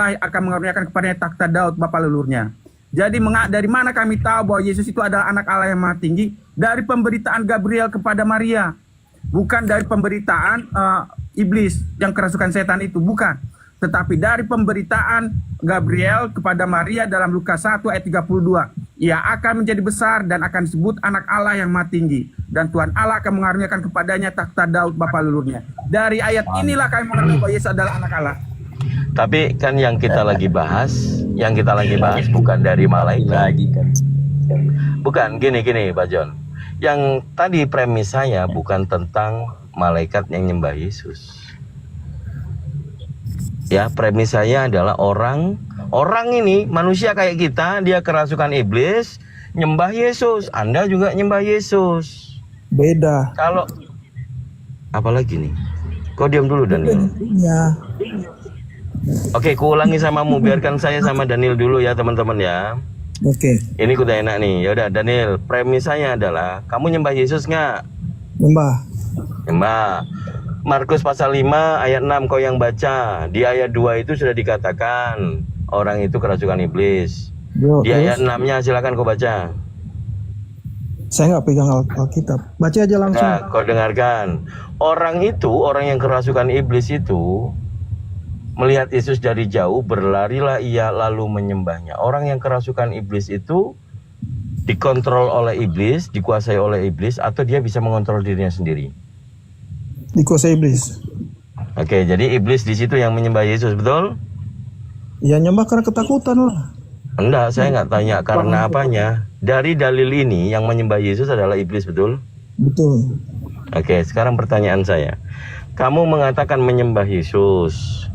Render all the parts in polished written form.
Allah akan mengaruniakan kepadanya takhta Daud bapa leluhurnya. Jadi dari mana kami tahu bahwa Yesus itu adalah anak Allah yang maha tinggi? Dari pemberitaan Gabriel kepada Maria. Bukan dari pemberitaan iblis yang kerasukan setan itu, bukan. Tetapi dari pemberitaan Gabriel kepada Maria dalam Lukas 1 ayat 32. Ia akan menjadi besar dan akan disebut anak Allah yang maha tinggi. Dan Tuhan Allah akan mengaruniakan kepadanya takhta Daud bapa leluhurnya. Dari ayat inilah kami mengenal bahwa Yesus adalah anak Allah. Tapi kan yang kita lagi bahas bukan dari malaikat lagi kan. Bukan, gini Pak John. Yang tadi premis saya bukan tentang malaikat yang nyembah Yesus. Ya, premis saya adalah orang ini manusia kayak kita, dia kerasukan iblis, nyembah Yesus. Anda juga nyembah Yesus. Beda. Kalau apalagi nih? Kau diam dulu, Daniel. Ya. Oke, kuulangi samamu, biarkan saya sama Daniel dulu ya teman-teman ya. Oke. Ini udah enak nih. Ya udah Daniel, premisanya adalah kamu nyembah Yesus nggak? Nyembah. Markus pasal 5 ayat 6 kau yang baca. Di ayat 2 itu sudah dikatakan orang itu kerasukan iblis. Di ayat 6-nya silakan kau baca. Saya nggak pegang Alkitab. Baca aja langsung. Nah, kau dengarkan. Orang yang kerasukan iblis itu melihat Yesus dari jauh, berlarilah ia lalu menyembahnya. Orang yang kerasukan iblis itu dikontrol oleh iblis, dikuasai oleh iblis, atau dia bisa mengontrol dirinya sendiri? Dikuasai iblis. Oke, jadi iblis di situ yang menyembah Yesus, betul? Ya nyembah karena ketakutan lah. Enggak, saya nggak tanya karena apanya. Dari dalil ini yang menyembah Yesus adalah iblis, betul? Betul. Oke, sekarang pertanyaan saya. Kamu mengatakan menyembah Yesus.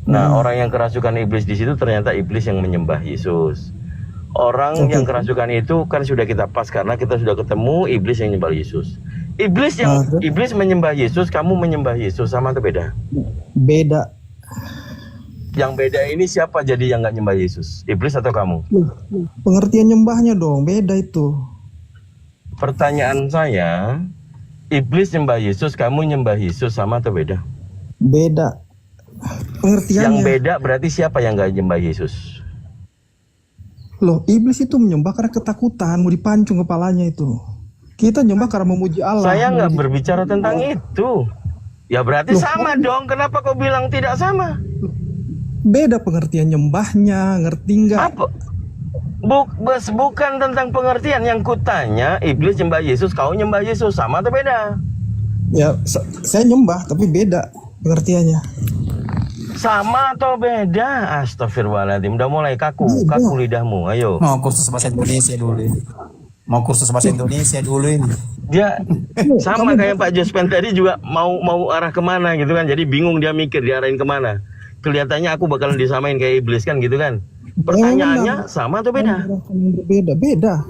Nah, orang yang kerasukan iblis di situ ternyata iblis yang menyembah Yesus. Orang yang kerasukan itu kan sudah kita pas karena kita sudah ketemu iblis yang menyembah Yesus. Iblis menyembah Yesus, kamu menyembah Yesus, sama atau beda? Beda. Yang beda ini siapa jadi yang nggak nyembah Yesus? Iblis atau kamu? Pengertian nyembahnya dong, beda itu. Pertanyaan saya, iblis nyembah Yesus, kamu nyembah Yesus, sama atau beda? Beda. Pengertiannya. Yang beda berarti siapa yang nggak nyembah Yesus? Loh, iblis itu menyembah karena ketakutan, mau dipancung kepalanya itu. Kita nyembah karena memuji Allah. Saya nggak berbicara tentang itu. Ya berarti sama dong. Kenapa kau bilang tidak sama? Beda pengertian nyembahnya, ngerti nggak? Apa? Bukan tentang pengertian. Yang kutanya, iblis nyembah Yesus, kau nyembah Yesus, sama atau beda? Ya, saya nyembah tapi beda pengertiannya. Sama atau beda? Astagfirullahaladzim, udah mulai kaku lidahmu. Ayo. Mau kursus bahasa Indonesia dulu ini. Dia sama kayak Pak Jospen tadi juga mau arah kemana gitu kan. Jadi bingung dia mikir diarahin kemana. Kelihatannya aku bakalan disamain kayak iblis kan gitu kan. Pertanyaannya sama atau beda? Beda.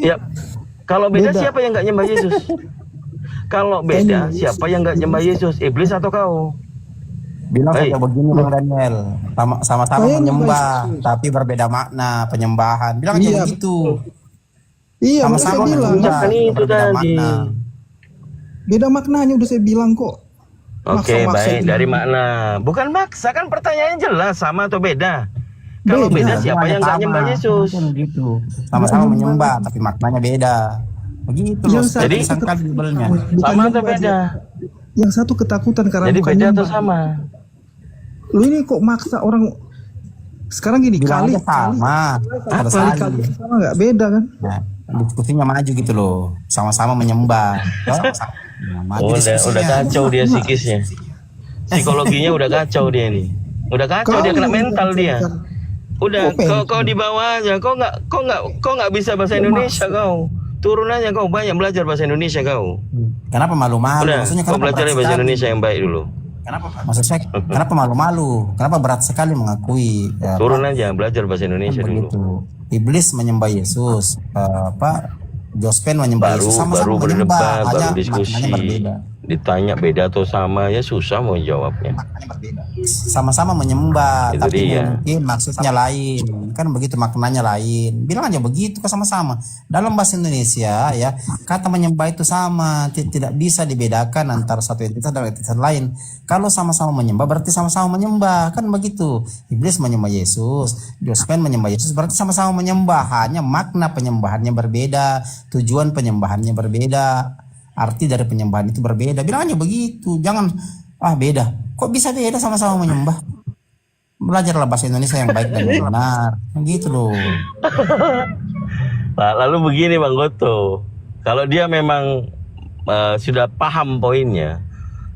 Ya, kalau beda siapa yang nggak nyembah Yesus? Kalau beda siapa yang nggak nyembah Yesus? Iblis atau kau? Bilang saja begini Bang Daniel, sama-sama menyembah, tapi berbeda makna penyembahan. Bilang aja begitu. Iya, sama-sama menyembah, itu tadi. Beda maknanya udah saya bilang kok. Oke, baik, dari makna. Bukan maksa kan, pertanyaannya jelas, sama atau beda? Kalau beda siapa yang nggak nyembah Yesus? Gitu. Sama-sama menyembah, tapi maknanya beda. Begitu loh. Jadi sama atau beda? Yang satu ketakutan karena jadi bukan beda nyembah. atau sama? Lu ini kok maksa orang sekarang gini kali sama nggak beda kan? Nah, diskusinya maju gitu loh, sama-sama menyembah. Udah kacau dia psikisnya, psikologinya udah kacau dia nih, udah kacau dia, kena mental dia. Udah kau di bawah aja, kau nggak bisa bahasa Indonesia kau. Turun aja kau, banyak belajar bahasa Indonesia kau. Kenapa malu-malu? Udah, kau belajar bahasa Indonesia yang baik dulu. Kenapa? Maksud saya, kenapa malu-malu? Kenapa berat sekali mengakui? Turun aja, belajar bahasa Indonesia dulu. Iblis menyembah Yesus, Jospen menyembah Yesus, sama-sama baru berdebat, baru diskusi. ditanya beda atau sama, ya susah mau jawabnya. Maknanya berbeda. Sama-sama menyembah, Itu tapi dia. mungkin maksudnya lain. Kan begitu, maknanya lain. Bilang aja begitu, kok sama-sama. Dalam bahasa Indonesia ya, kata menyembah itu sama, tidak bisa dibedakan antara satu entitas dan entitas lain. Kalau sama-sama menyembah berarti sama-sama menyembah, kan begitu. Iblis menyembah Yesus, Jospen menyembah Yesus, berarti sama-sama menyembah. Hanya makna penyembahannya berbeda, tujuan penyembahannya berbeda. Arti dari penyembahan itu berbeda. Bilang aja begitu. Jangan beda. Kok bisa beda sama-sama menyembah? Belajarlah bahasa Indonesia yang baik dan yang benar. Gitu loh. Nah, lalu begini Bang Goto, kalau dia memang sudah paham poinnya,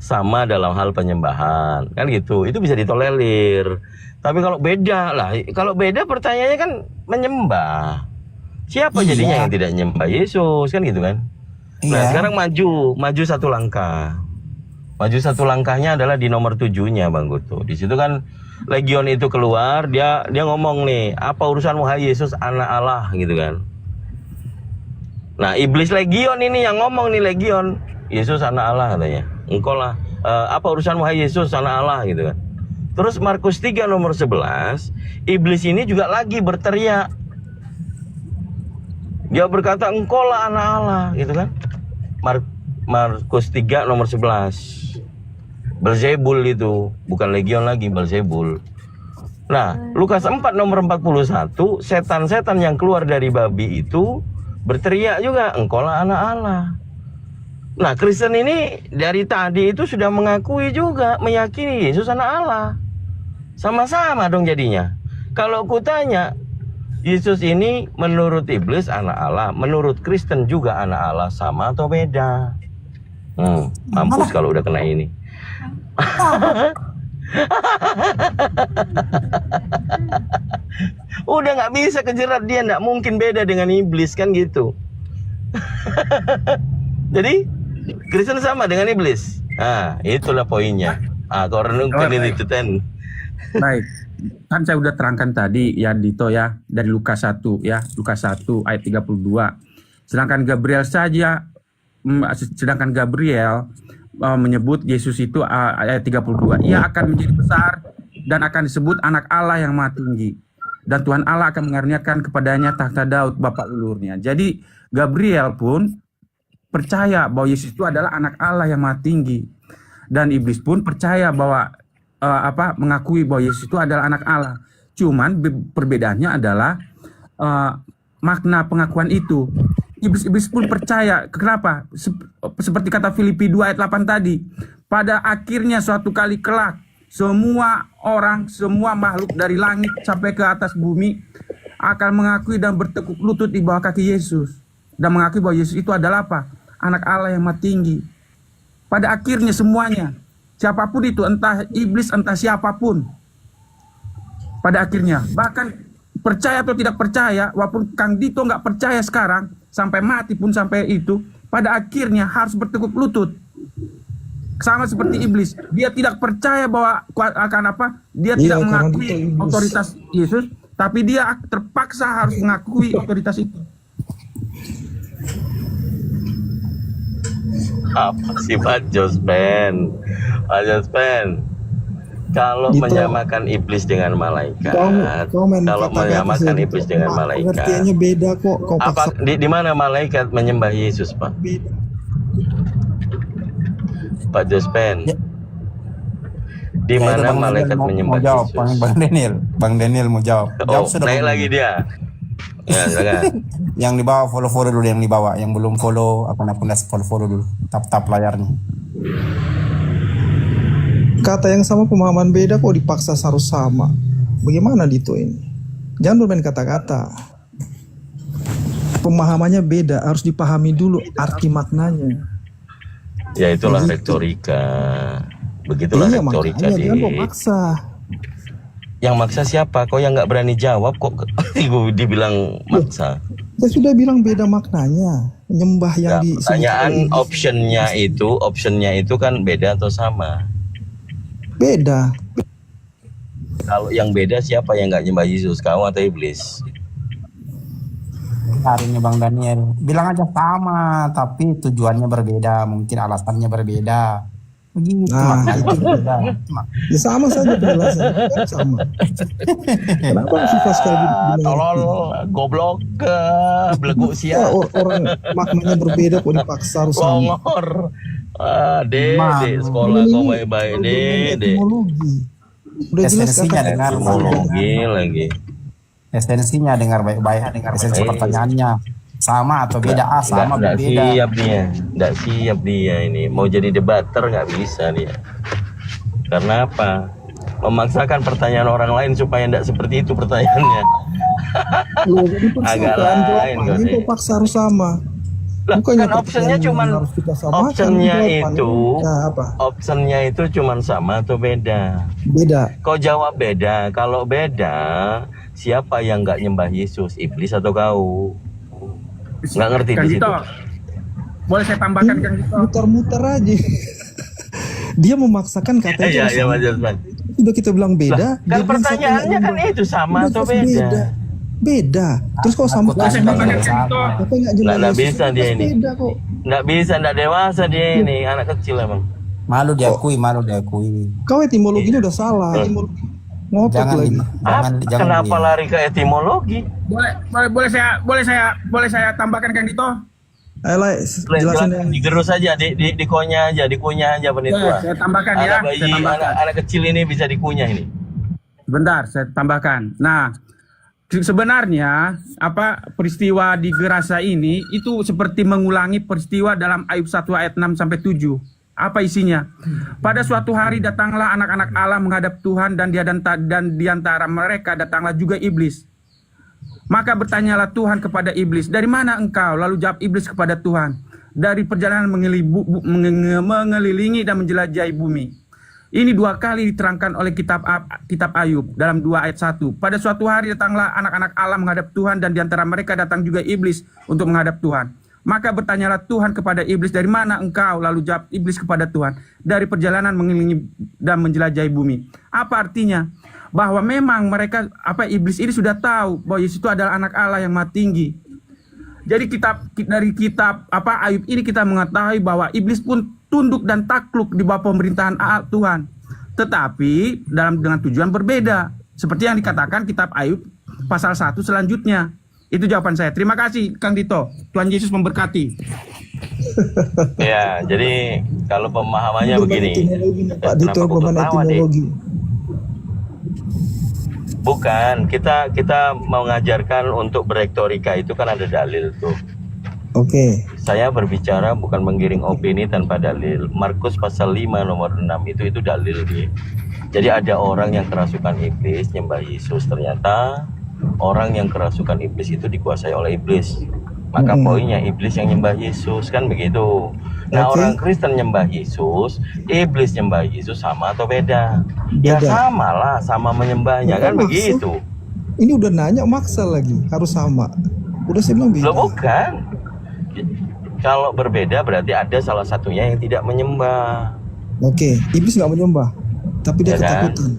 sama dalam hal penyembahan, kan gitu, itu bisa ditolerir. Tapi kalau beda lah, kalau beda pertanyaannya kan menyembah. Siapa Iya. jadinya yang tidak nyembah Yesus, kan gitu kan? Nah, Iya. sekarang maju satu langkah. Maju satu langkahnya adalah di nomor 7-nya Bang Goto. Di situ kan Legion itu keluar, dia ngomong nih, apa urusanmu hai Yesus anak Allah, gitu kan. Nah, iblis Legion ini yang ngomong nih, Legion, Yesus anak Allah katanya. Engkau lah, apa urusanmu hai Yesus anak Allah, gitu kan. Terus Markus 3 nomor 11, iblis ini juga lagi berteriak. Dia berkata, engkau lah anak Allah, gitu kan. Markus 3 nomor 11. Belzebul itu, bukan Legion lagi, Belzebul. Nah, Lukas 4 nomor 41, setan-setan yang keluar dari babi itu berteriak juga, engkau lah anak Allah. Nah, Kristen ini dari tadi itu sudah mengakui juga, meyakini Yesus anak Allah. Sama-sama dong jadinya. Kalau kutanya, Yesus ini menurut iblis anak Allah, menurut Kristen juga anak Allah, sama atau beda? Mampus kalau udah kena ini. Udah nggak bisa kejerat, dia nggak mungkin beda dengan iblis, kan gitu. Jadi Kristen sama dengan iblis. Nah, itulah poinnya. Kau renungkan ini Ten. Baik, kan saya udah terangkan tadi ya Dito ya, dari Lukas 1 ya, Lukas 1 ayat 32. Sedangkan Gabriel menyebut Yesus itu ayat 32, ia akan menjadi besar dan akan disebut anak Allah yang maha tinggi, dan Tuhan Allah akan mengaruniakan kepadanya tahta Daud bapak leluhurnya. Jadi Gabriel pun percaya bahwa Yesus itu adalah anak Allah yang maha tinggi, dan iblis pun percaya bahwa mengakui bahwa Yesus itu adalah anak Allah. Cuman perbedaannya adalah makna pengakuan itu. Iblis pun percaya. Kenapa? Seperti kata Filipi 2 ayat 8 tadi. Pada akhirnya suatu kali kelak, semua orang, semua makhluk dari langit sampai ke atas bumi akan mengakui dan bertekuk lutut di bawah kaki Yesus. Dan mengakui bahwa Yesus itu adalah apa? Anak Allah yang maha tinggi. Pada akhirnya semuanya, siapapun itu, entah iblis, entah siapapun, pada akhirnya, bahkan percaya atau tidak percaya, walaupun Kang Dito nggak percaya sekarang, sampai mati pun sampai itu, pada akhirnya harus bertekuk lutut. Sama seperti iblis, dia tidak percaya bahwa akan apa, dia tidak mengakui otoritas Yesus, tapi dia terpaksa harus mengakui otoritas itu. Apa sih Pak Jospen? Pak Jospen, kalau Dito, menyamakan iblis dengan malaikat, kau main kalau kata-kata menyamakan sih, iblis dengan malaikat, pengertiannya beda kok. Kau apa paksa di mana malaikat menyembah Yesus, Pak? beda. Pak Jospen, di Ya, itu mana Bang malaikat Daniel mau menyembah jawab, Yesus? Bang Daniel mau jawab. Oh, sudah naik Bang lagi Daniel. dia. Ya, silakan. Yang di bawah follow dulu, yang di bawah, yang belum follow akun-akun follow dulu, tap layarnya. Kata yang sama, pemahaman beda kok dipaksa harus sama. Bagaimana Dito ini? Jangan bermain kata-kata. Pemahamannya beda, harus dipahami dulu arti maknanya. Ya itulah Begitu. retorika. Begitulah Iya, retorika, makanya jangan kok Dik. paksa. Yang maksa siapa? Kau yang nggak berani jawab kok dibilang maksa. Saya sudah bilang beda maknanya. Menyembah yang Ya, di pertanyaan optionnya itu kan beda atau sama? beda. Kalau yang beda siapa yang nggak nyembah Yesus? Kau atau iblis? harinya Bang Daniel. Bilang aja sama, tapi tujuannya berbeda, mungkin alasannya berbeda. Begitu Nah, maknanya itu berbeda. ya sama saja penjelasan kan sama. Kenapa susah sekali dimengerti? Tolol, goblok, belegu Ya, sia, orang maknanya berbeda kok dipaksa harus sama. longor. Malu. Sekolah kau baik-baik, dek. Etimologi. Udah jelas Esensinya kata dengar Etimologi lagi. Esensinya dengar baik-baik, esensi baik. pertanyaannya sama atau beda, sama Nggak berbeda. siap dia, nggak siap dia ini. Mau jadi debater nggak bisa dia. Karena apa? Memaksakan pertanyaan orang lain supaya nggak seperti itu pertanyaannya. Loh, dipaksakan Agak lain kok jawabannya sih. kok paksa harus sama. Lah, Bukannya kan optionnya pertanyaan cuman yang harus kita samakan, optionnya jawabannya. itu Nah, apa? optionnya itu cuman sama atau beda. Beda. Kau jawab beda. Kalau beda, siapa yang nggak nyembah Yesus? Iblis atau kau? Nggak ngerti Kang di situ. Dito, boleh saya tambahkan Kang Dito? Muter-muter aja. Dia memaksakan kata itu. Iya, harus iya, sama. Mas Yosman. Sudah kita bilang beda. Lah, dia kan bilang pertanyaannya siapa kan yang itu sama Udah atau jelas beda? Beda. Terus kok sama Aku Boleh saya tanya tambahkan yang Kang Dito? sama. apa nggak jelas? Nggak Yesus bisa itu dia jelas ini. Beda kok. Nggak bisa, nggak dewasa dia ini, anak kecil emang. Malu diakui, malu diakui. Kau etimologinya udah salah. Etimologi ngotot Jangan lagi. Kenapa lari ke etimologi? Boleh saya tambahkan Kang Dito? Ayolah, jelasin yang Digerus aja, dikunyah aja, dikunyah aja Boleh, penitua. saya tambahkan ya. Anak bayi, Saya tambahkan. anak kecil ini bisa dikunyah ini. Bentar, saya tambahkan. Nah, sebenarnya peristiwa di Gerasa ini itu seperti mengulangi peristiwa dalam Ayub 1 ayat 6 sampai 7. Apa isinya? Pada suatu hari datanglah anak-anak Allah menghadap Tuhan dan di antara mereka datanglah juga iblis. Maka bertanyalah Tuhan kepada iblis, "Dari mana engkau?" Lalu jawab iblis kepada Tuhan, "Dari perjalanan mengelilingi dan menjelajahi bumi." Ini 2 kali diterangkan oleh kitab Ayub dalam 2 ayat 1. Pada suatu hari datanglah anak-anak Allah menghadap Tuhan dan di antara mereka datang juga iblis untuk menghadap Tuhan. Maka bertanyalah Tuhan kepada iblis, "Dari mana engkau?" Lalu jawab iblis kepada Tuhan, "Dari perjalanan mengelilingi dan menjelajahi bumi." Apa artinya? Bahwa memang mereka iblis ini sudah tahu bahwa Yesus itu adalah anak Allah yang Maha Tinggi. Jadi dari kitab Ayub ini kita mengetahui bahwa iblis pun tunduk dan takluk di bawah pemerintahan Tuhan. Tetapi dengan tujuan berbeda. Seperti yang dikatakan kitab Ayub pasal 1 selanjutnya. Itu jawaban saya. Terima kasih Kang Dito. Tuhan Yesus memberkati. Ya, jadi kalau pemahamannya begini. Etimologi, Pak Dito, Kenapa kau beban ketawa, Dek? etimologi. Bukan, kita mau ngajarkan untuk berektorika itu kan ada dalil tuh. Oke. Saya berbicara bukan menggiring opini tanpa dalil. Markus pasal 5 nomor 6 itu dalil nih. Jadi ada orang yang kerasukan iblis nyembah Yesus, ternyata orang yang kerasukan iblis itu dikuasai oleh iblis. Maka poinnya iblis yang nyembah Yesus, kan begitu. Nah, Oke. orang Kristen nyembah Yesus, iblis nyembah Yesus sama atau beda? Ya Beda. sama lah, sama menyembahnya, kan Bukan begitu. Ini udah nanya maksa lagi, harus sama. Udah saya bilang beda. Loh bukan. Kalau berbeda berarti ada salah satunya yang tidak menyembah. Oke, iblis nggak menyembah, tapi dia Ya kan? ketakutan.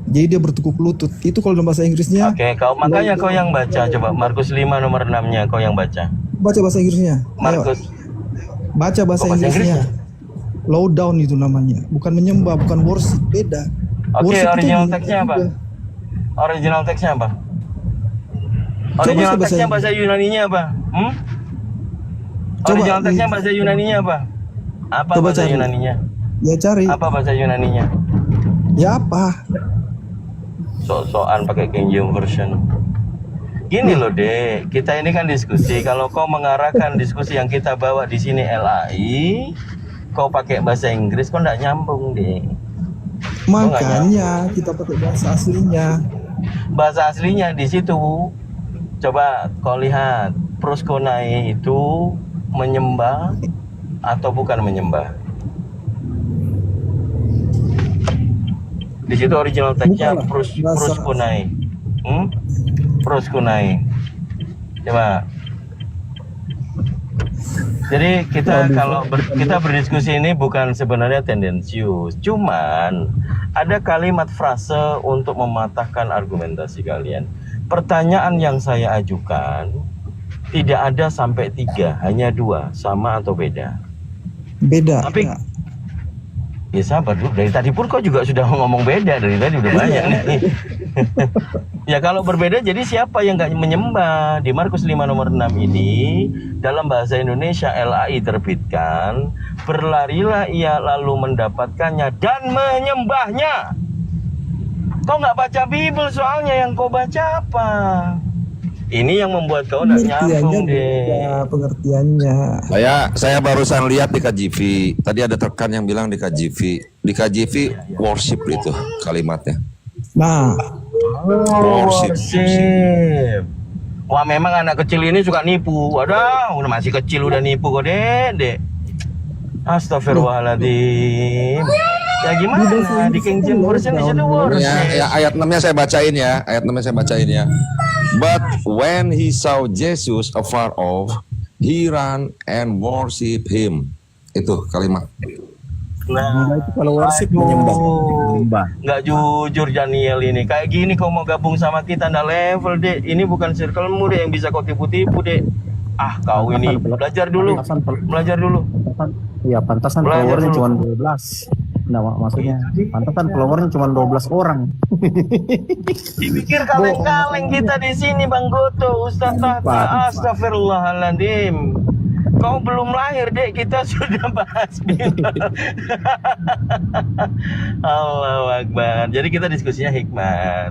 Jadi dia bertekuk lutut. Itu kalau dalam bahasa Inggrisnya. Oke, makanya kau yang baca, coba Markus 5 nomor 6-nya kau yang baca. Baca bahasa Inggrisnya. Ayo, Markus. baca bahasa Oh, bahasa Inggrisnya. Low down itu namanya. Bukan menyembah, bukan worship, beda. Oke, Worship itu original menyembah teksnya apa? juga. Original teksnya apa? Coba Original bahasa teksnya Inggris. bahasa Yunaninya apa? Coba, Original teksnya nih. bahasa Yunaninya apa? Apa Coba bahasa cari. Yunaninya? Ya cari. Apa bahasa Yunaninya? Ya apa? Sok-sokan pakai King James Version. Gini loh, Dek. Kita ini kan diskusi. Kalau kau mengarahkan diskusi yang kita bawa di sini LAI, kau pakai bahasa Inggris, kau nggak nyambung, Dek. Makanya kita pakai bahasa aslinya. Bahasa aslinya di situ. Coba kau lihat, proskonai itu menyembah atau bukan menyembah? Di situ original teksnya Bukan lah, bahasa- proskonai. Proskonai. Coba. Jadi kita berdiskusi ini bukan sebenarnya tendensius, cuman ada kalimat frase untuk mematahkan argumentasi kalian. Pertanyaan yang saya ajukan, Tidak ada sampai 3, hanya 2, sama atau beda. Beda. Tapi ya. ya sabar dulu, dari tadi pun kau juga sudah ngomong beda, dari tadi udah banyak nih. Ya kalau berbeda jadi siapa yang nggak menyembah? Di Markus 5 nomor 6 ini dalam bahasa Indonesia LAI terbitkan, berlarilah ia lalu mendapatkannya dan menyembahnya. Kau nggak baca Bible soalnya, yang kau baca apa? Ini yang membuat kau nggak nyambung deh. Pengertiannya. Saya barusan lihat di KJV. Tadi ada rekan yang bilang di KJV. Di KJV worship itu kalimatnya. Nah, Worship. Sip. Wah memang anak kecil ini suka nipu. Waduh, udah masih kecil udah nipu kok dek. Astagfirullahaladzim. Ya gimana? Di King James Version di situ worship. Ya, ayat 6-nya saya bacain ya. Ayat 6-nya saya bacain ya. But when he saw Jesus afar off, he ran and worship him. Itu kalimat. Nah, kalau worship menyembah. Nggak jujur Daniel ini. Kayak gini kau mau gabung sama kita ndak level dek. Ini bukan circle-mu dek yang bisa kau tipu-tipu dek. Ah kau ini belajar dulu. Belajar dulu. Iya, pantasan Belajar followernya dulu. cuma 12. Nah, maksudnya pantasan followernya cuma 12 orang. Dipikir kaleng-kaleng kita di sini Bang Goto, Ustaz Tahta. Astagfirullahaladzim. Kau belum lahir dek, kita sudah bahas Bilal. Allahu Akbar. Jadi kita diskusinya hikmat.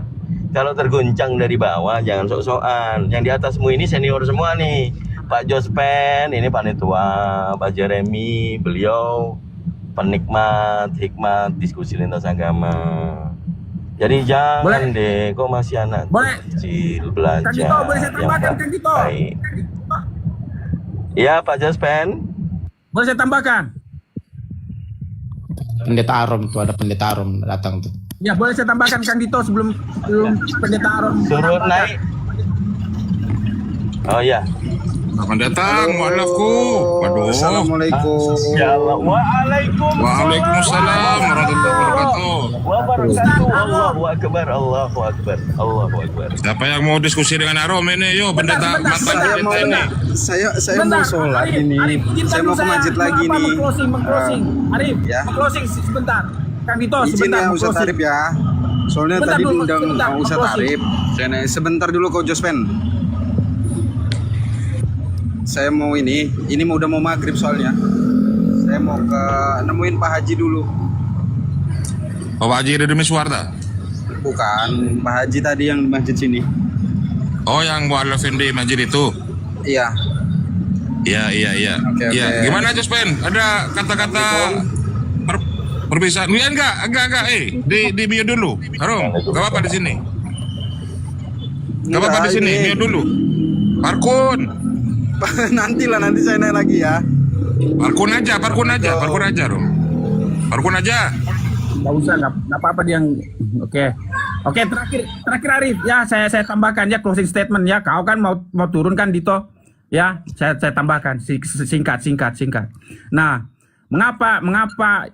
Kalau terguncang dari bawah jangan sok-sokan. Yang di atasmu ini senior semua nih. Pak Jospen, ini panitua, Pak Jeremy, beliau penikmat, hikmat, diskusi lintas agama. Jadi jangan Boleh? deh, kau masih anak Boleh? kecil belajar. Kang Dito, boleh saya tambahkan, Kang Dito? baik. Iya Pak Jospen. Boleh saya tambahkan? Pendeta Arom tuh, ada pendeta Arom datang tuh. Ya, boleh saya tambahkan Kang Dito sebelum pendeta Aron. Suruh naik. Oh ya. Selamat datang, waalaikumsalam. Waduh. Assalamualaikum. Ya Allah. Waalaikumsalam. Waalaikumsalam warahmatullahi wabarakatuh. Allahu Akbar. Allahu Akbar. Allahu Akbar. Siapa yang mau diskusi dengan Arom ini? Yo, pendeta mantan pendeta ini. Saya Bentar, mau sholat Arif, ini. Arif, izinkan Saya dulu mau ke masjid lagi nih. Mengclosing. Arif, Ya. mengclosing sebentar. Kang Dito, Izin sebentar. ya Ustaz mengclosing. Arif ya. Soalnya Bentar tadi dulu, diundang sebentar, Ustaz mengclosing. Arif. Saya nanya, sebentar dulu kau Jospen. Saya mau ini udah mau maghrib soalnya. Saya mau ke nemuin Pak Haji dulu. Oh, Pak Haji Dedemi Suwarta. Bukan, Pak Haji tadi yang di masjid sini. Oh, yang mualafin di masjid itu. Iya. Iya. Oke. Iya, gimana Jospen? Ada kata-kata perpisahan? Iya enggak. Di mute dulu. Arom, enggak apa-apa di sini. Enggak apa-apa di sini, mute dulu. Parkun Nanti saya naik lagi ya. Parkun aja, Rom. Parkun aja. Nggak usah, nggak apa-apa dia yang. Oke, terakhir Arif ya, saya tambahkan ya closing statement ya. Kau kan mau turun kan Dito ya, saya tambahkan singkat. Nah, mengapa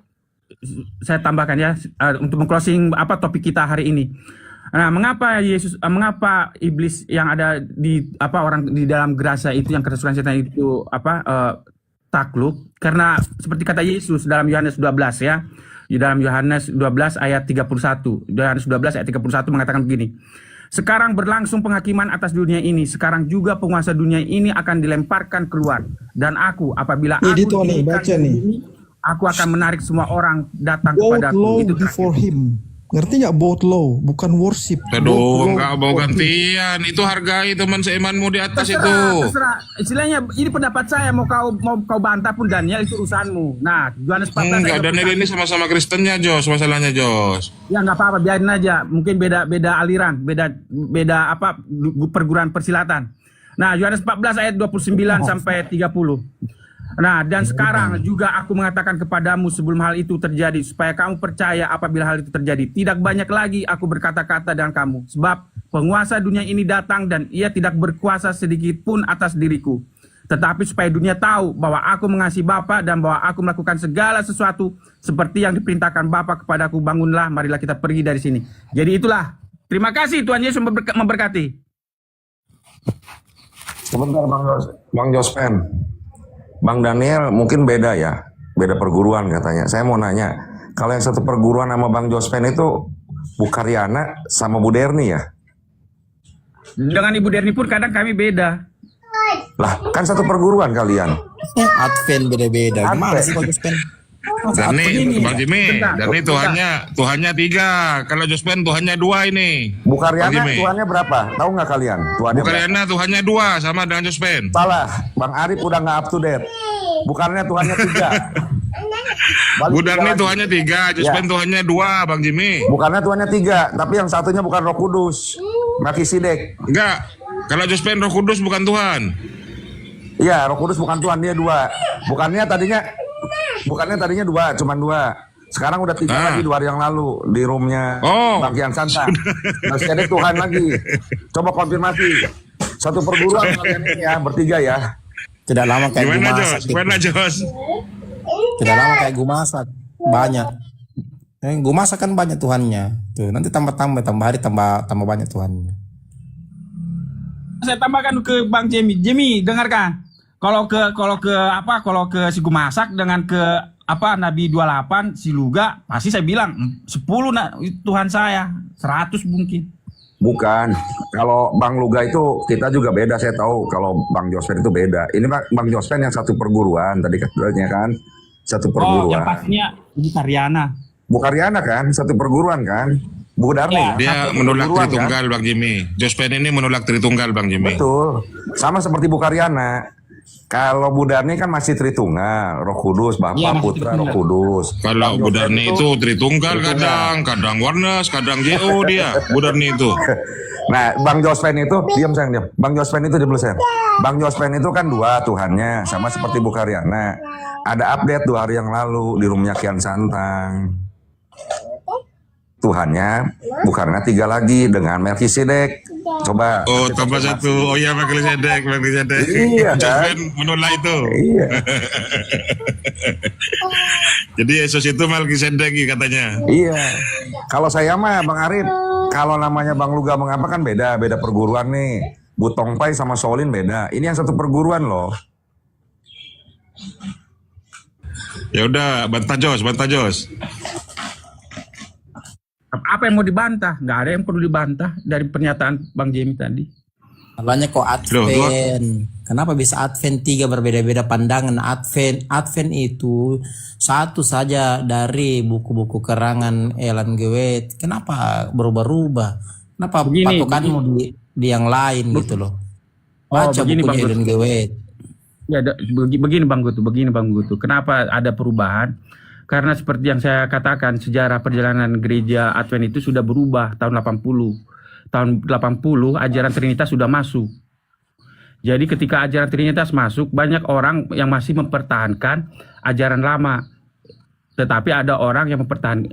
saya tambahkan ya untuk mengclosing topik kita hari ini. Nah, mengapa iblis yang ada di orang di dalam gerasa itu, yang kerasukan setan itu takluk? Karena seperti kata Yesus dalam Yohanes 12 ya. Di dalam Yohanes 12 ayat 31. Yohanes 12 ayat 31 mengatakan begini. Sekarang berlangsung penghakiman atas dunia ini. Sekarang juga penguasa dunia ini akan dilemparkan keluar. Dan aku, apabila aku didirikan baca nih. ini, aku akan menarik semua orang datang Both kepadaku. low Itu before terakhir. him. Ngerti nggak? Both low, bukan worship. Aduh, enggak mau gantian. Itu hargai teman seimanmu di atas itu. Terserah. Istilahnya ini pendapat saya, mau kau bantah pun Daniel itu urusanmu. Nah, Yohanes 14 Enggak, ayat Daniel 21. ini sama-sama Kristennya, Jos. Masalahnya, Jos. Ya nggak apa-apa, biarin aja. Mungkin beda aliran, beda perguruan persilatan. Nah, Yohanes 14 ayat 29 sampai 30. Nah, dan sekarang juga aku mengatakan kepadamu sebelum hal itu terjadi, supaya kamu percaya apabila hal itu terjadi. Tidak banyak lagi aku berkata-kata dengan kamu, sebab penguasa dunia ini datang dan ia tidak berkuasa sedikit pun atas diriku. Tetapi supaya dunia tahu bahwa aku mengasihi Bapa dan bahwa aku melakukan segala sesuatu seperti yang diperintahkan Bapa kepadaku. Bangunlah, marilah kita pergi dari sini. Jadi itulah. Terima kasih, Tuhan Yesus memberkati. Sebentar Bang Jospen. Bang Daniel mungkin beda ya, beda perguruan katanya. Saya mau nanya, kalau yang satu perguruan sama Bang Jospen itu Bu Karyana sama Bu Derni ya? Dengan Ibu Derni pun kadang kami beda. Lah, kan satu perguruan kalian. Advent beda-beda. Gimana Advent. sih Bang Jospen? Darni, Bang Jimmy, Bentar, Darni bentar. Tuhannya 3. Kalau Jospen Tuhannya 2 ini. Bu Karyana Bang Jimmy. Tuhannya berapa? Tahu nggak kalian? Tuhannya berapa? Bukaryana Tuhannya 2 sama dengan Jospen. Salah, Bang Arif udah nggak up to date. Bukannya Tuhannya 3. Balik Bu tiga Darni lagi. Tuhannya 3, Jospen Ya. Tuhannya 2, Bang Jimmy. Bukannya Tuhannya 3, tapi yang satunya bukan Roh Kudus, Melkisedek. Enggak. Kalau Jospen Roh Kudus bukan Tuhan. Iya, Roh Kudus bukan Tuhan, dia 2. Bukannya tadinya 2, cuman 2. Sekarang udah 3 lagi 2 hari yang lalu di roomnya Oh. Bang Kian Santa. Melkisedek Tuhan lagi. Coba konfirmasi. Satu perguruan kalian ini ya, bertiga ya. Tidak lama kayak gue Gimana masak. Jos? Gimana Jos? Tidak lama kayak gue masak. Banyak. Gue masak kan banyak Tuhannya. Tuh, nanti tambah hari tambah banyak Tuhannya. Saya tambahkan ke Bang Jimmy. Jimmy, dengarkan. Kalau ke si Gumasak dengan ke Nabi 28 si Luga, pasti saya bilang 10 Tuhan saya, 100 mungkin. Bukan. Kalau Bang Luga itu kita juga beda, saya tahu. Kalau Bang Jospen itu beda. Ini Bang Jospen yang satu perguruan tadi katanya kan. Satu Oh, perguruan. yang pastinya Ibu Karyana. Bu Karyana kan, satu perguruan kan. Bu Darni. Ya, Dia satu menolak perguruan, kan? Tritunggal Bang Jimmy. Jospen ini menolak Tritunggal Bang Jimmy. Betul. Sama seperti Bu Karyana. Kalau Bu Darni kan masih Tritunggal, Roh Kudus, Bapa, Iya, masih Putra, Roh Tritunggal. Kudus. Kalau Bang Bu Jospen Darni itu Tritunggal kadang Warnes, kadang JO dia. Bu Darni itu. Nah, Bang Jospen itu diam sayang diam. Bang Jospen itu dulu sayang. Bang Jospen itu kan 2 Tuhannya, sama seperti Bu Karyana. Ada update 2 hari yang lalu di roomnya Kian Santang. Tuhannya bukan 3 lagi dengan Melkisedek. Coba. Oh, tambah 1. Oh iya, Melkisedek. Iya, kan? Jospen menolak itu. Iya. Jadi Yesus itu Melkisedek katanya. Iya. Kalau saya mah Bang Arif, kalau namanya Bang Luga mengapa kan beda perguruan nih. Bu Tongpai sama Solin beda. Ini yang satu perguruan loh. Ya udah, bantah Jos. Apa yang mau dibantah? Nggak ada yang perlu dibantah dari pernyataan Bang Jimmy tadi. Makanya kok Loh, Advent. Kenapa bisa Advent 3 berbeda-beda pandangan? Advent itu satu saja dari buku-buku karangan Ellen G. White. Kenapa berubah-ubah? Kenapa Begini, patokanmu di yang lain gitu loh? Baca begini, Bang bukunya Gus. Ellen G. White. Ya, begini Bang Gutu. Kenapa ada perubahan? Karena seperti yang saya katakan, sejarah perjalanan gereja Advent itu sudah berubah tahun 80. Tahun 80 ajaran Trinitas sudah masuk. Jadi ketika ajaran Trinitas masuk, banyak orang yang masih mempertahankan ajaran lama. Tetapi ada orang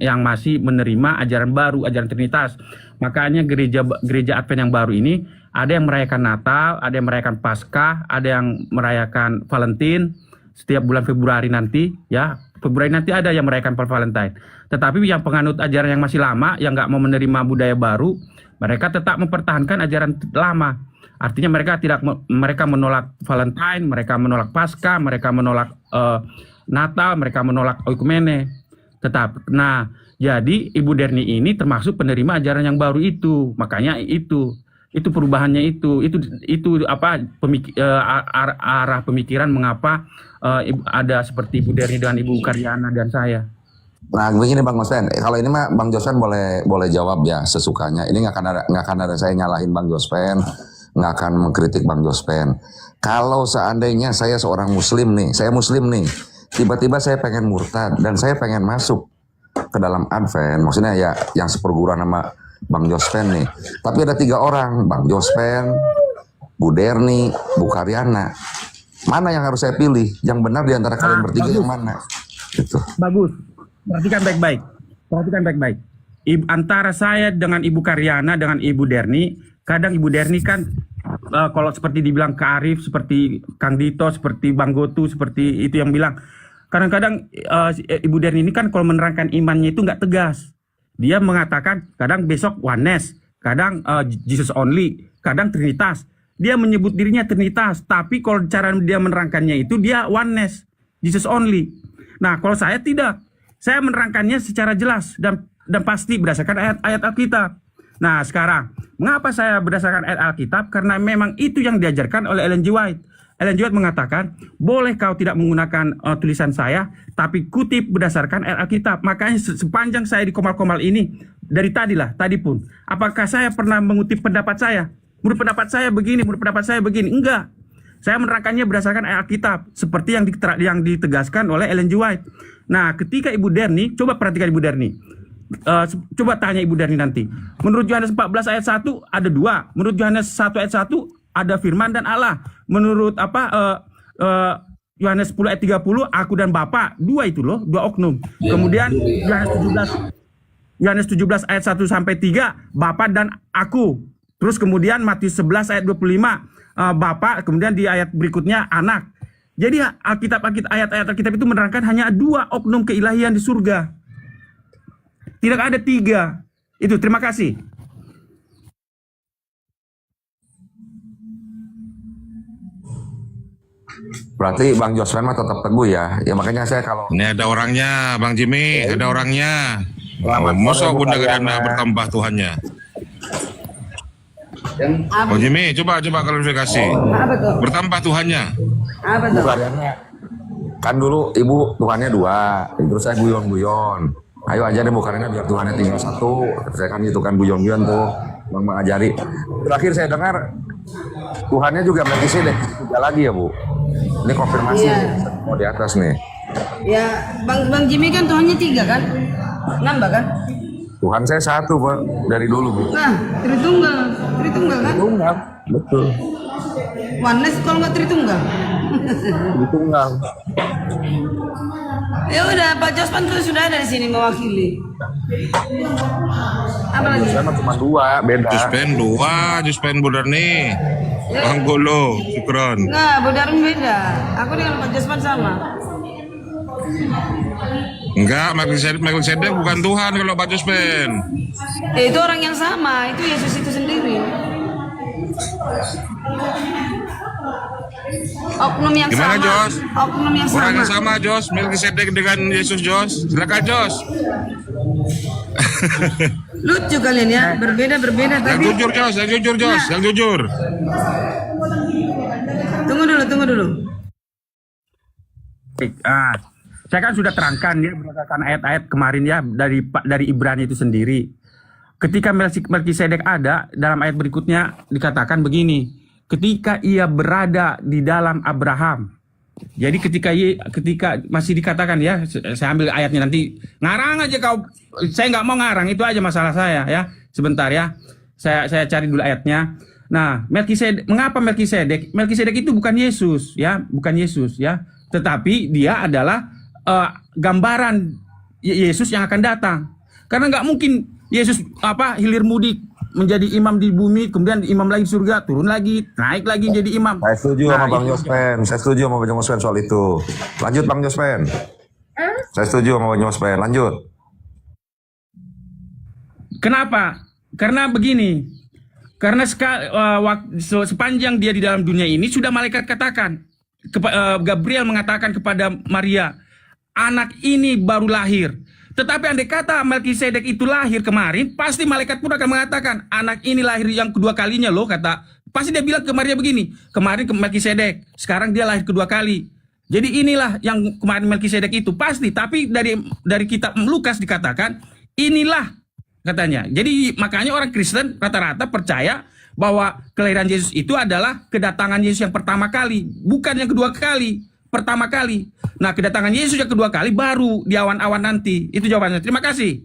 yang masih menerima ajaran baru, ajaran Trinitas. Makanya gereja Advent yang baru ini ada yang merayakan Natal, ada yang merayakan Paskah, ada yang merayakan Valentine setiap bulan Februari nanti, ya. Februari nanti ada yang merayakan Valentine. Tetapi yang penganut ajaran yang masih lama, yang nggak mau menerima budaya baru, mereka tetap mempertahankan ajaran lama. Artinya mereka menolak Valentine, mereka menolak Paskah, mereka menolak Natal, mereka menolak Oikumene. Jadi Ibu Derni ini termasuk penerima ajaran yang baru itu. Makanya itu perubahannya itu arah pemikiran mengapa ada seperti Ibu Derni dan Ibu Karyana dan saya. Nah, begini Bang Jospen. Kalau ini mah Bang Jospen boleh jawab ya sesukanya. Ini nggak akan ada saya nyalahin Bang Jospen, nggak akan mengkritik Bang Jospen. Kalau seandainya saya seorang Muslim nih, tiba-tiba saya pengen murtad dan saya pengen masuk ke dalam Advent, maksudnya ya yang seperguruan sama Bang Jospen nih. Tapi ada 3 orang, Bang Jospen, Bu Derni, Bu Karyana. Mana yang harus saya pilih? Yang benar di antara kalian bertiga yang mana? Gitu. Bagus. Perhatikan baik-baik. Antara saya dengan Ibu Karyana dengan Ibu Derni, kadang Ibu Derni kan kalau seperti dibilang Kak Arif, seperti Kang Dito, seperti Bang Gotu, seperti itu yang bilang. Kadang-kadang Ibu Derni ini kan kalau menerangkan imannya itu nggak tegas. Dia mengatakan kadang besok oneness, kadang Jesus only, kadang Trinitas. dia menyebut dirinya Trinitas, tapi kalau cara dia menerangkannya itu dia oneness, Jesus only. Nah, kalau saya tidak. Saya menerangkannya secara jelas dan pasti berdasarkan ayat-ayat Alkitab. Nah, sekarang mengapa saya berdasarkan ayat Alkitab? Karena memang itu yang diajarkan oleh Ellen G. White. Ellen G. White mengatakan, boleh kau tidak menggunakan tulisan saya, tapi kutip berdasarkan ayat Alkitab. Makanya sepanjang saya di Komal-Komal ini, dari tadi pun, apakah saya pernah mengutip pendapat saya? Menurut pendapat saya begini, menurut pendapat saya begini. Enggak. Saya menerangkannya berdasarkan ayat Alkitab, seperti yang ditegaskan oleh Ellen G. White. Nah, ketika Ibu Derni, coba perhatikan Ibu Derni. Coba tanya Ibu Derni nanti. Menurut Yohanes 14 ayat 1 ada 2. Menurut Yohanes 1 ayat 1 ada firman dan Allah. Menurut Yohanes 10 ayat 30 aku dan Bapa, 2 itu loh, 2 oknum. Kemudian Yohanes 17 ayat 1 sampai 3 Bapa dan aku. Terus kemudian Matius 11 ayat 25 Bapa, kemudian di ayat berikutnya anak. Jadi ayat-ayat Alkitab itu menerangkan hanya 2 oknum keilahian di surga. Tidak ada 3. Itu, terima kasih. Berarti Bang Jospen mah tetap teguh ya. Ya makanya saya kalau Ini ada orangnya, Bang Jimmy, ada orangnya. Masa Bunda Gadana bertambah Tuhannya? Bang Jimmy, coba klarifikasi. Bertambah Tuhannya. bukannya kan dulu ibu Tuhannya 2, terus saya guyon-guyon. Ayo aja deh bukannya biar Tuhannya tinggal 1. Saya kan gitu kan guyon-guyon tuh Bang mengajari. Terakhir saya dengar Tuhannya juga Melkisedek 3 lagi ya Bu. Ini konfirmasi mau di atas nih. Ya, Bang Jimmy kan Tuhannya 3 kan? Nambah kan? Tuhan saya 1 Pak dari dulu Bu. Nah, Tritunggal kan? Tunggal, betul. Oneness kalau nggak Tritunggal. Tunggal. Ya udah, Pak Jospan tuh sudah ada di sini mewakili. Apa lagi? Saya cuma 2, beda. Juspen Budar nih. Bang Golo, syukron. Nggak, Bu Darun beda. Aku dengan Pak Jospan sama. Enggak, Melkisedek bukan Tuhan kalau Pak Juspen. Ya, itu orang yang sama, itu Yesus itu sendiri. Oknum yang Gimana, sama. Jos? Oknum yang Orang sama. yang sama, Jos. Melkisedek dengan Yesus, Jos. Silakan, Jos. Lucu kalian ya, berbeda Yang tapi. jujur, Jos. Yang jujur, Jos. Yang jujur. Tunggu dulu. Saya kan sudah terangkan ya berdasarkan ayat-ayat kemarin ya dari Ibrani itu sendiri. Ketika Melkisedek ada, dalam ayat berikutnya dikatakan begini, ketika ia berada di dalam Abraham. Jadi ketika masih dikatakan ya, saya ambil ayatnya nanti, ngarang aja kau, saya nggak mau ngarang, itu aja masalah saya ya. Sebentar ya, saya cari dulu ayatnya. Nah, mengapa Melkisedek? Melkisedek itu bukan Yesus ya, tetapi dia adalah gambaran Yesus yang akan datang. Karena nggak mungkin Yesus hilir mudik menjadi imam di bumi, kemudian imam lagi di surga, turun lagi, naik lagi jadi imam. Saya setuju sama Bang Jospen. Saya setuju sama Bang Jospen soal itu. Lanjut Bang Jospen. Saya setuju sama Bang Jospen. Lanjut. Kenapa? Karena begini. Karena sepanjang dia di dalam dunia ini sudah malaikat katakan, Gabriel mengatakan kepada Maria, anak ini baru lahir. Tetapi andai kata Melkisedek itu lahir kemarin, pasti malaikat pun akan mengatakan, anak ini lahir yang kedua kalinya loh, kata. Pasti dia bilang ke Maria begini, kemarin ke Melkisedek, sekarang dia lahir kedua kali. Jadi inilah yang kemarin Melkisedek itu pasti. Tapi dari kitab Lukas dikatakan, inilah katanya. Jadi makanya orang Kristen rata-rata percaya bahwa kelahiran Yesus itu adalah kedatangan Yesus yang pertama kali, bukan yang kedua kali. Pertama kali. Nah, kedatangan Yesus yang kedua kali baru di awan-awan nanti. Itu jawabannya. Terima kasih.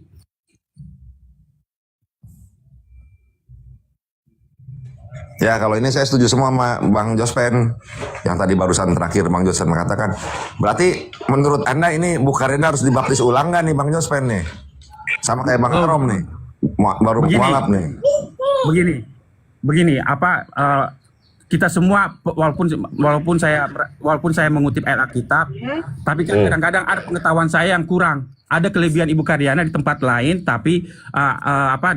Ya kalau ini saya setuju semua sama Bang Jospen. Yang tadi barusan terakhir Bang Jospen mengatakan. Berarti menurut Anda ini Bu Karina harus dibaptis ulang gak nih Bang Jospen nih? Sama kayak Bang Arom nih. Baru mualaf nih. Begini, kita semua walaupun saya mengutip ayat Alkitab, tapi kadang-kadang ada pengetahuan saya yang kurang. ada kelebihan Ibu Karyana di tempat lain, tapi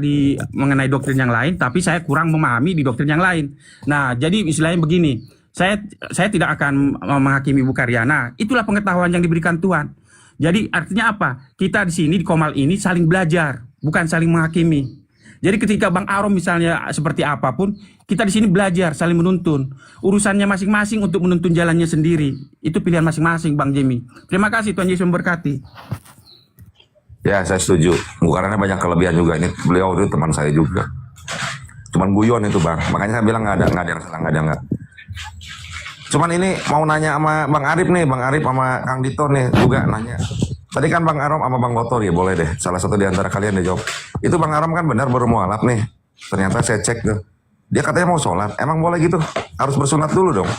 di mengenai doktrin yang lain, tapi saya kurang memahami di doktrin yang lain. Nah, jadi istilahnya begini, saya tidak akan menghakimi Ibu Karyana. Itulah pengetahuan yang diberikan Tuhan. Jadi artinya apa? Kita di sini di Komal ini saling belajar, bukan saling menghakimi. Jadi ketika Bang Arom misalnya seperti apapun, kita di sini belajar, saling menuntun. Urusannya masing-masing untuk menuntun jalannya sendiri. Itu pilihan masing-masing, Bang Jimmy. Terima kasih, Tuhan Yesus memberkati. Ya, saya setuju. Karena banyak kelebihan juga. Ini beliau itu teman saya juga. Cuman guyon itu, Bang. Makanya saya bilang nggak ada yang salah, nggak ada nggak. Cuman ini mau nanya sama Bang Arif nih, Bang Arif sama Kang Dito nih juga nanya. Tadi kan Bang Arom sama Bang Botor ya, boleh deh. Salah satu di antara kalian deh jawab. Itu Bang Arom kan benar baru mualaf nih. Ternyata saya cek tuh. Dia katanya mau sholat. Emang boleh gitu? Harus bersunat dulu dong.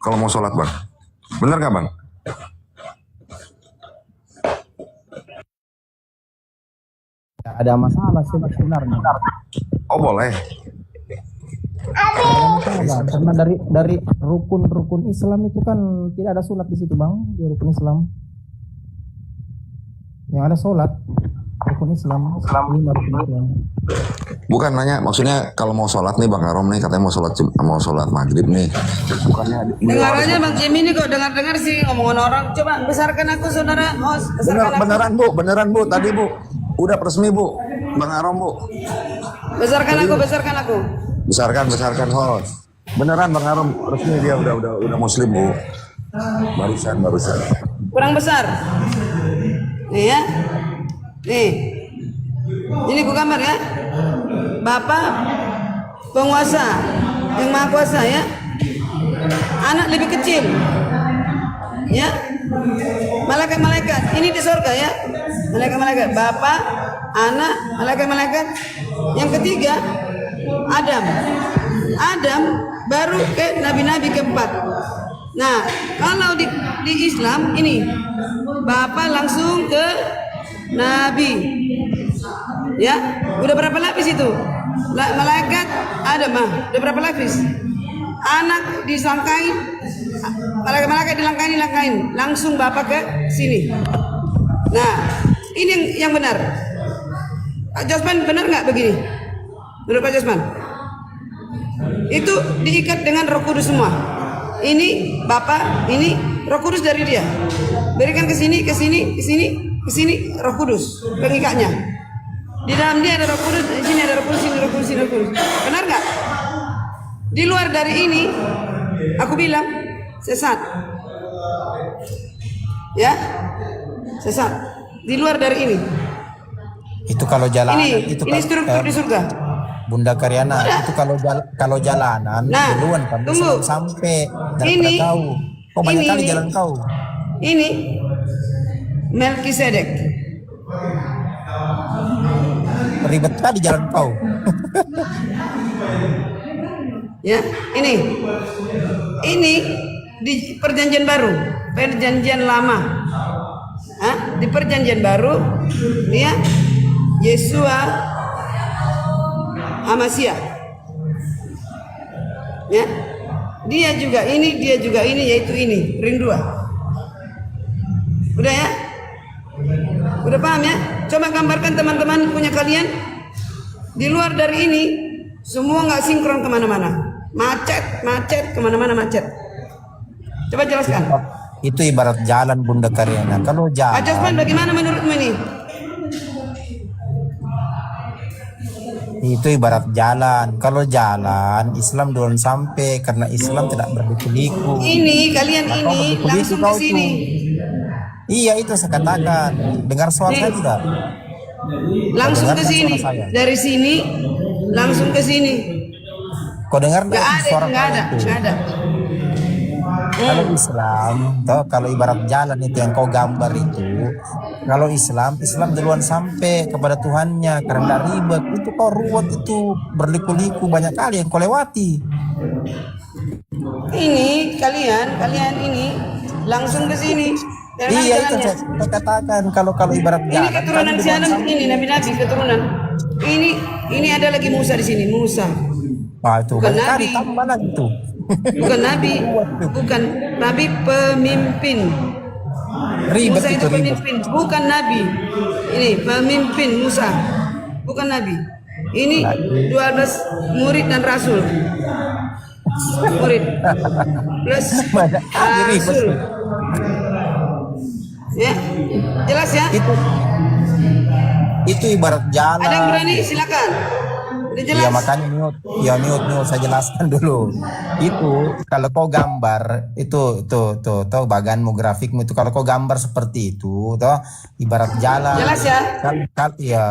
Kalau mau sholat, Bang. Bener nggak, Bang? Nggak ada masalah sih sebenarnya. Oh, boleh. Karena dari rukun Islam itu kan tidak ada sholat di situ, Bang, di rukun Islam. Yang ada sholat rukun Islam. Bukan nanya, maksudnya kalau mau sholat nih Bang Arom nih katanya mau sholat maghrib nih. Bukannya Dengar aja Bang Jimmy ini kok dengar-dengar sih ngomongan orang. Coba besarkan aku saudara host. beneran Bu, tadi Bu. Udah resmi Bu, Bang Arom Bu. Besarkan aku. Besarkan host. Beneran Bang Arom resmi dia udah muslim Bu. Barusan. Kurang besar. Nih ya. Nih. Ini ku gambar ya. Bapak penguasa yang maha kuasa ya. Anak lebih kecil. Ya. Malaikat-malaikat ini di surga ya. Malaikat-malaikat, Bapak, anak, malaikat-malaikat. Yang ketiga Adam baru ke nabi-nabi keempat. Nah, kalau di Islam ini Bapak langsung ke Nabi. Ya, udah berapa lapis itu? Malaikat Adam udah berapa lapis? Anak disangkain, malaikat dilangkain, langsung Bapak ke sini. Nah, ini yang benar. Pak Josman benar nggak begini? Menurut Pak Josman? Itu diikat dengan Roh Kudus semua. Ini Bapak, ini Roh Kudus dari dia. Berikan ke sini, Roh Kudus pengikatnya. Di dalam dia ada Roh Kudus, di sini ada Roh Kudus, sini Roh Kudus, sini Roh Kudus. Benar nggak? Di luar dari ini, aku bilang sesat. Ya, sesat. Di luar dari ini. Itu kalau jalanan Ini struktur di surga. Bunda Karyana itu kalau jalanan duluan kan tunggu. sampai Ini tahu. Kok banyak kali jalan kau. Ini Melkisedek. Ribet kali jalan kau. Ya, ini di perjanjian baru, perjanjian lama. Di perjanjian baru dia Yesua Amasya. Ya. Dia juga ini, yaitu ini, Rindua. Udah ya? Udah paham ya? Coba gambarkan teman-teman punya kalian. Di luar dari ini, semua nggak sinkron kemana-mana. Macet, kemana-mana macet. Coba jelaskan. Itu ibarat jalan Bunda Karyana. Kalau jalan. Ajasman, bagaimana menurutmu ini? Itu ibarat jalan. Kalau jalan, Islam duluan sampai karena Islam tidak berliku-liku. Ini kalian ini langsung ke sini. Iya, itu saya katakan. Dengar suara saya tidak? Langsung ke sini. Dari sini langsung ke sini. Kau dengar nggak ada, suara nggak ada. Kalau Islam, kalau ibarat jalan itu yang kau gambar itu, kalau Islam duluan sampai kepada Tuhannya karena ribet. Itu kau ruwet itu berliku-liku banyak kali yang kau lewati. Ini kalian ini langsung ke sini. Iya, itu saya katakan kalau ibarat jalan. Ini keturunan si Adam, ini nabi-nabi keturunan. Ini ada lagi Musa di sini, Musa. Wah, itu bukan banyak kali nabi. tambah lagi itu. Bukan nabi pemimpin. Ribet Musa itu, itu ribet. pemimpin, bukan nabi. Ini pemimpin Musa, bukan nabi. Ini 12 murid dan rasul. Murid plus Banyak kali ribet. rasul. Ya, jelas ya? Itu ibarat jalan. Ada yang berani silakan. Udah jelas. Iya makanya mute saya jelaskan dulu. Itu kalau kau gambar itu tuh baganmu grafikmu itu kalau kau gambar seperti itu toh ibarat jalan. Jelas ya? Iya.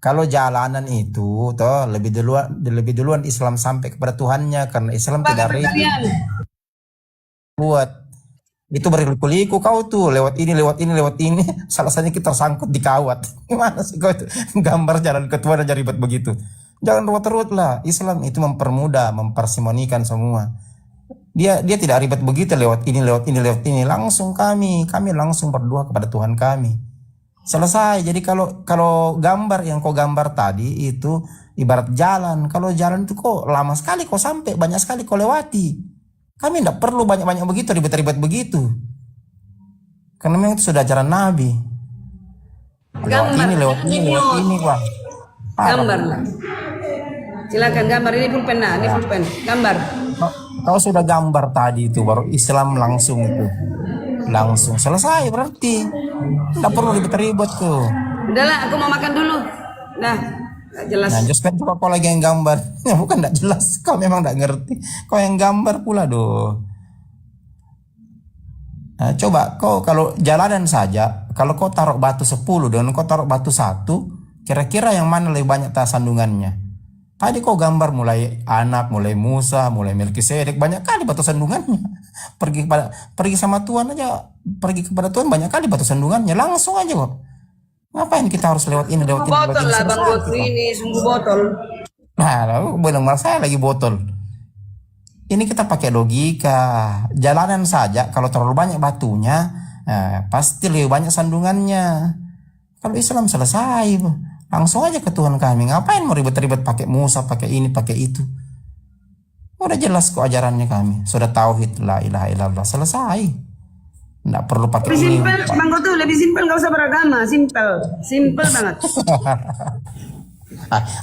Kalau jalanan itu toh lebih duluan Islam sampai kepada Tuhannya karena Islam tidak rela Kalian. buat itu berliku-liku kau tuh lewat ini salah satunya kita tersangkut di kawat. Gimana sih kau itu gambar jalan ke Tuhan aja ribet begitu. Jangan ruwet-ruwet lah. Islam itu mempermudah, mempersimonikan semua. Dia tidak ribet begitu lewat ini. Langsung kami langsung berdoa kepada Tuhan kami. Selesai. Jadi kalau gambar yang kau gambar tadi itu ibarat jalan. Kalau jalan itu kok lama sekali kau sampai, banyak sekali kau lewati. Kami tidak perlu banyak-banyak begitu, ribet-ribet begitu. Karena memang itu sudah ajaran Nabi. Lewat ini, Pak. Gambar lah. Silakan gambar, ini pulpen nah, ini pulpen. Gambar. Kau sudah gambar tadi itu baru Islam langsung selesai berarti. Tidak perlu ribet-ribet tuh. Udahlah, aku mau makan dulu. Nah, gak jelas. Nah, just coba kau lagi yang gambar. Ya bukan tidak jelas. Kau memang tidak ngerti. Kau yang gambar pula doh. Nah, coba kau kalau jalanan saja, kalau kau taruh batu 10 dan kau taruh batu 1, kira-kira yang mana lebih banyak sandungannya? Tadi kau gambar mulai anak, mulai Musa, mulai Melkisedek, banyak kali batu sandungannya. Pergi sama Tuhan aja, pergi kepada Tuhan banyak kali batu sandungannya, langsung aja kok. Ngapain kita harus lewat ini? Botol lah Bang Gotu ini, sungguh botol. Nah, lalu benar saya lagi botol. Ini kita pakai logika. Jalanan saja kalau terlalu banyak batunya, pasti lebih banyak sandungannya. Kalau Islam selesai, langsung aja ke Tuhan kami. Ngapain mau ribet-ribet pakai Musa, pakai ini, pakai itu? Udah jelas kok ajarannya kami. Sudah tauhid la ilaha illallah, selesai. Nggak perlu pakai Lebih ini. simpel, Bang Gotu, lebih simpel, gak usah beragama, simpel banget.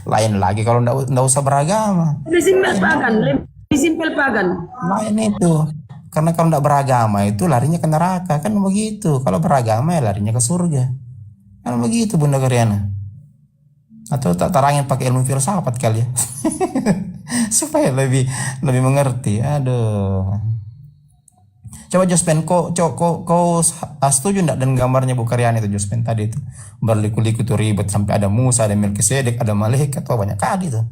Lain lagi kalau nggak usah beragama. Lebih simpel pagan. Lain itu. Karena kalau nggak beragama itu larinya ke neraka kan begitu. Kalau beragama ya larinya ke surga. Kan begitu Bunda Karyana. Atau tak tarangin pakai ilmu filsafat kali ya. Supaya lebih mengerti. Aduh. Coba Jospen, kau setuju enggak dengan gambarnya Bu Karyana itu Jospen tadi itu? Berliku-liku tuh ribet sampai ada Musa, ada Melkisedek, ada malaikat, tuh banyak kali tuh.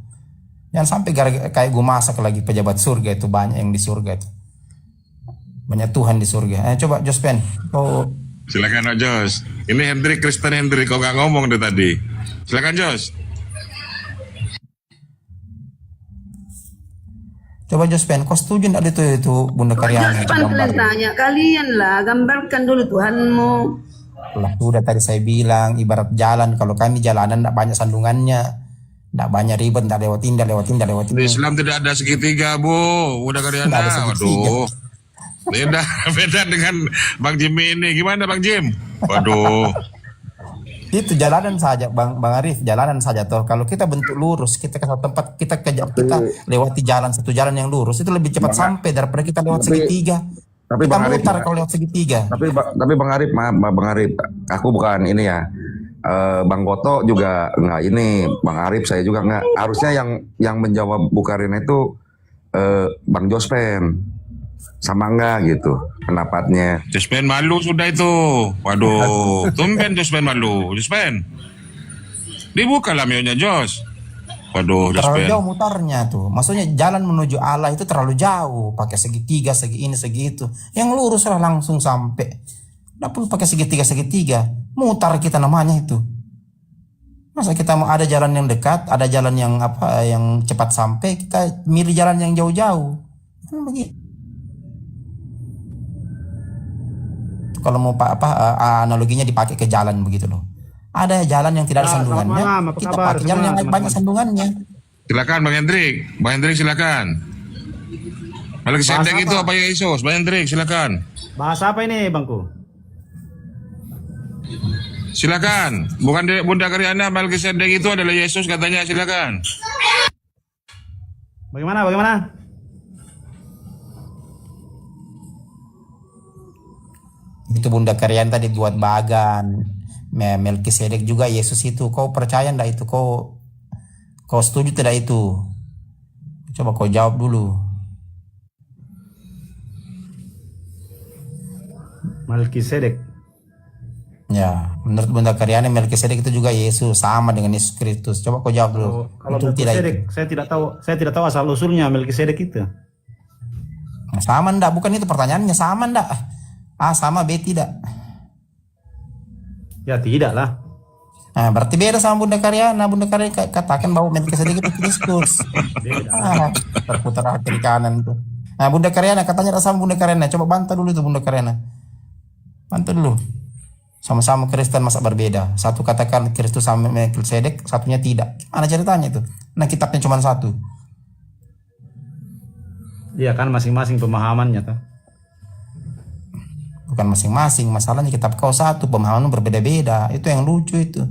Jangan sampai kayak gue masak lagi pejabat surga itu, banyak yang di surga itu. Banyak Tuhan di surga. Coba Jospen, kau Silakan Jos. Ini Hendrik, Kristen Hendrik, kau nggak ngomong dari tadi. Silakan Jos. coba Jospen, kau setuju enggak itu Bunda Karyana itu Jangan gambar? kalian tanya, kalian lah gambarkan dulu Tuhanmu. Lah udah tadi saya bilang ibarat jalan, kalau kami jalanan enggak banyak sandungannya. Enggak banyak ribet, enggak lewatin. Di Islam tidak ada segitiga, Bu. Udah Karyana. Nggak ada segitiga. Waduh. Beda dengan Bang Jim ini. Gimana Bang Jim? Waduh. Itu jalanan saja Bang Arif, jalanan saja toh. Kalau kita bentuk lurus, kita ke satu tempat, kita lewati satu jalan yang lurus itu lebih cepat sampai daripada kita lewat segitiga. Tapi Kita Bang Arif, mutar kalau lewat segitiga. tapi Bang Arif, maaf Bang Arif, aku bukan ini ya. Bang Goto juga nggak ini, Bang Arif saya juga nggak. Harusnya yang menjawab Bu Karyana itu Bang Jospen. Sama enggak gitu pendapatnya. Jospen malu sudah itu. Waduh. Tumben Jospen malu. Jospen. Dibuka lah mionya Jos. Waduh Terlalu Jospen. jauh mutarnya tuh. Maksudnya jalan menuju Allah itu terlalu jauh. Pakai segitiga, segi ini, segi itu. Yang lurus lah langsung sampai. Nggak perlu pakai segitiga. Mutar kita namanya itu. Masa kita mau ada jalan yang dekat, ada jalan yang yang cepat sampai, kita milih jalan yang jauh-jauh. Kan begitu. Kalau mau analoginya dipakai ke jalan begitu loh. Ada jalan yang tidak ada sandungannya, kita pakai jalan yang banyak sandungannya. Silakan Bang Hendrik. Bang Hendrik silakan. Melkisedek itu apa ya Yesus? Bang Hendrik silakan. Bahasa apa ini Bangku? Silakan. Bukan Bunda Karyana, Melkisedek itu adalah Yesus katanya. Silakan. Bagaimana? Itu Bunda Karyana tadi buat bagan. Melkisedek juga Yesus itu. Kau percaya ndak itu? Kau setuju tidak itu? Coba kau jawab dulu. Melkisedek. Ya, menurut Bunda Karyana Melkisedek itu juga Yesus, sama dengan Yesus Kristus. Coba kau jawab dulu. Kalau Itu tidak Melkisedek, itu. saya tidak tahu asal usulnya Melkisedek itu. Nah, sama ndak? Bukan itu pertanyaannya, sama ndak? A sama, B tidak. Ya tidak lah. Nah, berarti beda sama Bunda Karyana. Bunda Karyana katakan bahwa Melkisedek itu Kristus. Terputar kiri kanan tuh. Nah, Bunda Karyana katanya sama Bunda Karyana. Coba bantah dulu itu Bunda Karyana. Bantah dulu. Sama-sama Kristen masa berbeda. Satu katakan Kristus sama Melkisedek, satunya tidak. Mana ceritanya itu? Nah, kitabnya cuma satu. Iya kan masing-masing pemahamannya tuh. Bukan masing-masing, masalahnya kitab kau satu, pemahaman berbeda-beda. Itu yang lucu itu.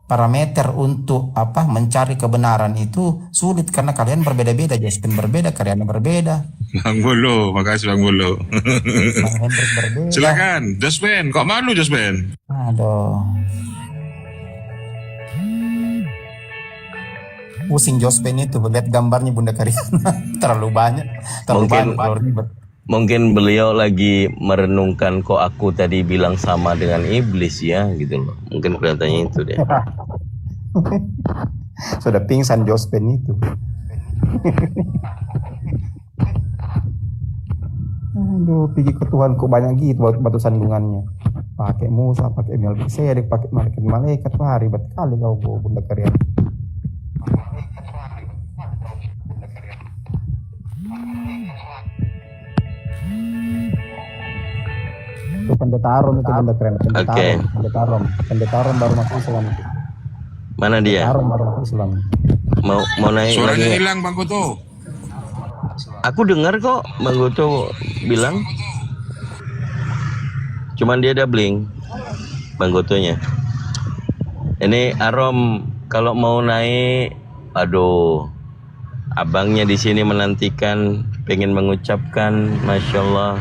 Parameter untuk mencari kebenaran itu sulit karena kalian berbeda-beda. Justin berbeda, Karyana berbeda. Bang Bolo, makasih Bang Bolo. Bang Hendrik berbeda. Silakan, Jospen. Kok malu Jospen? Aduh. Pusing Jospen itu, lihat gambarnya Bunda Karyana. Terlalu banyak. Terlalu ribet. Mungkin beliau lagi merenungkan kok aku tadi bilang sama dengan iblis ya gitu loh. Mungkin kelihatannya itu deh. Sudah pingsan Jospen itu. Aduh, pergi ke Tuhan kok banyak gitu batu sandungannya. Pakai Musa, pakai Melkisedek, pakai malaikat. Wah, ribet kali kau Bunda Karyana. Itu pendeta Aron itu Bunda Karyana. Pendeta Aron baru masuk Islam itu. Mana dia? Aron baru masuk Islam. Mau naik Suaranya lagi. hilang Bang Goto. Aku dengar kok Bang Goto bilang. Cuman dia doubling Bang Gotonya. Ini Arom kalau mau naik, aduh, abangnya di sini menantikan, pengen mengucapkan, masya Allah,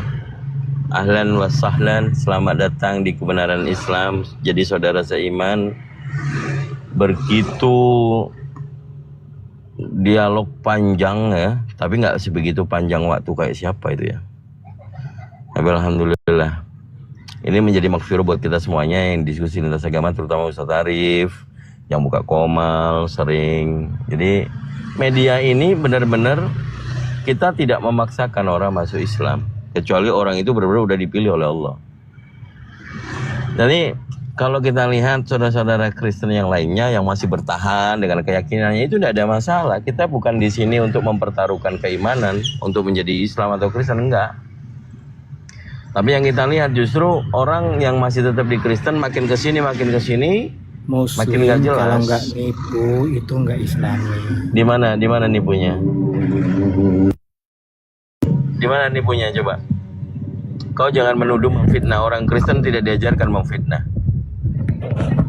ahlan wa sahlan, selamat datang di kebenaran Islam, jadi saudara seiman. Begitu dialog panjang ya, tapi nggak sebegitu panjang waktu kayak siapa itu ya. Tapi alhamdulillah, ini menjadi makfirah buat kita semuanya yang diskusi lintas agama, terutama Ustaz Arif yang buka komal sering. Jadi media ini benar-benar kita tidak memaksakan orang masuk Islam, kecuali orang itu benar-benar udah dipilih oleh Allah. Jadi kalau kita lihat saudara-saudara Kristen yang lainnya yang masih bertahan dengan keyakinannya, itu tidak ada masalah. Kita bukan di sini untuk mempertaruhkan keimanan untuk menjadi Islam atau Kristen, enggak. Tapi yang kita lihat justru orang yang masih tetap di Kristen makin kesini Muslim makin nggak jelas. kalau nggak nipu itu nggak Islami. Di mana nipunya? Di mana nipunya coba? Kau jangan menuduh memfitnah. Orang Kristen tidak diajarkan memfitnah.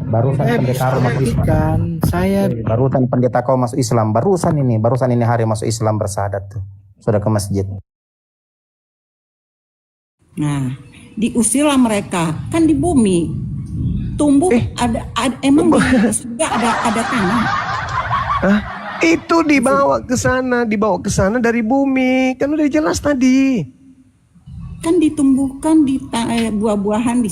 Barusan pendeta Aron masuk Islam. Barusan pendeta kau masuk Islam. Barusan ini hari masuk Islam bersahadat tuh. Sudah ke masjid. Nah, diusirlah mereka, kan di bumi tumbuh ada emang di surga ada tanah. Itu dibawa ke sana dari bumi, kan udah jelas tadi. Kan ditumbuhkan di buah-buahan di